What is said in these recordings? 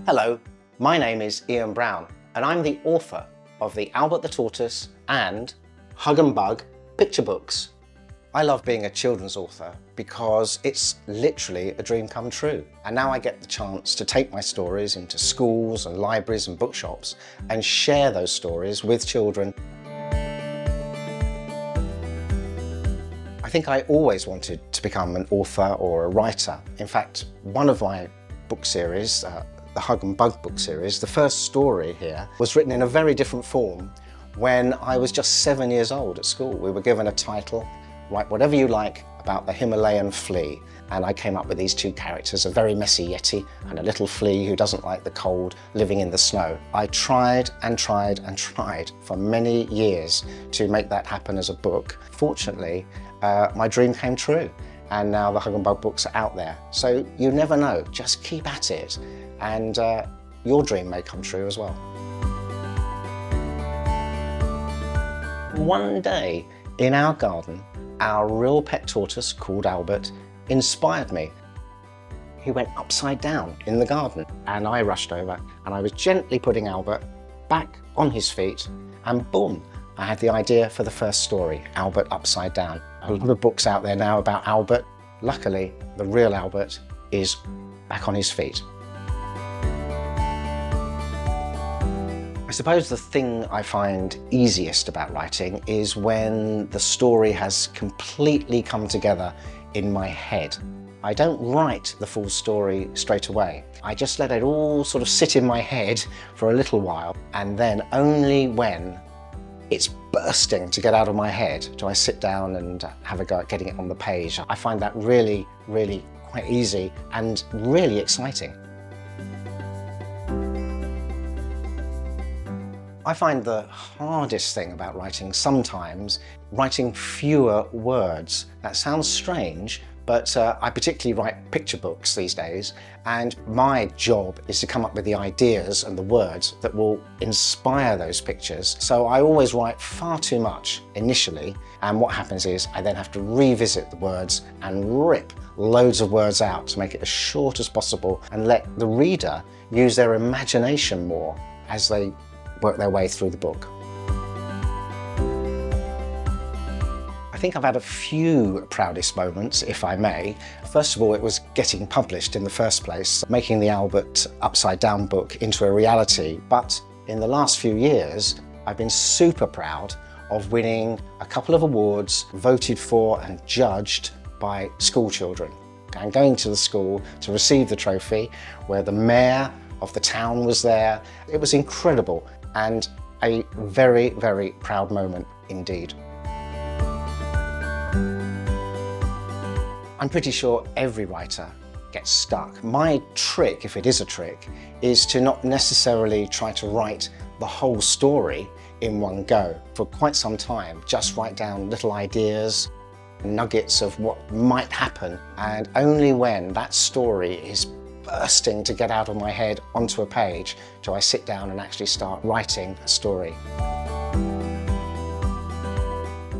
Hello, my name is Ian Brown and I'm the author of the Albert the Tortoise and Hug and Bug picture books. I love being a children's author because it's literally a dream come true. And now I get the chance to take my stories into schools and libraries and bookshops and share those stories with children. I think I always wanted to become an author or a writer. In fact, one of my book series, the Hug and Bug book series, the first story here was written in a very different form when I was just 7 years old at school. We were given a title, write whatever you like about the Himalayan flea, and I came up with these two characters, a very messy yeti and a little flea who doesn't like the cold, living in the snow. I tried and tried and tried for many years to make that happen as a book. Fortunately, my dream came true, and now the Hug and Bug books are out there. So you never know, just keep at it, and your dream may come true as well. One day in our garden, our real pet tortoise called Albert inspired me. He went upside down in the garden and I rushed over and I was gently putting Albert back on his feet, and boom, I had the idea for the first story, Albert Upside Down. A lot of books out there now about Albert. Luckily, the real Albert is back on his feet. I suppose the thing I find easiest about writing is when the story has completely come together in my head. I don't write the full story straight away. I just let it all sort of sit in my head for a little while, and then only when it's bursting to get out of my head do I sit down and have a go at getting it on the page. I find that really, really quite easy and really exciting. I find the hardest thing about writing sometimes writing fewer words. That sounds strange, but I particularly write picture books these days, and my job is to come up with the ideas and the words that will inspire those pictures. So I always write far too much initially, and what happens is I then have to revisit the words and rip loads of words out to make it as short as possible and let the reader use their imagination more as they work their way through the book. I think I've had a few proudest moments, if I may. First of all, it was getting published in the first place, making the Albert Upside Down book into a reality. But in the last few years, I've been super proud of winning a couple of awards voted for and judged by school children. And going to the school to receive the trophy, where the mayor of the town was there. It was incredible and a very, very proud moment indeed. I'm pretty sure every writer gets stuck. My trick, if it is a trick, is to not necessarily try to write the whole story in one go. For quite some time, just write down little ideas, nuggets of what might happen, and only when that story is bursting to get out of my head onto a page do I sit down and actually start writing a story.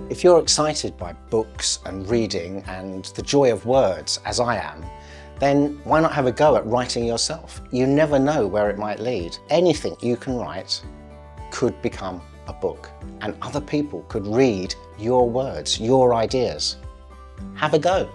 If you're excited by books and reading and the joy of words, as I am, then why not have a go at writing yourself? You never know where it might lead. Anything you can write could become a book, and other people could read your words, your ideas. Have a go.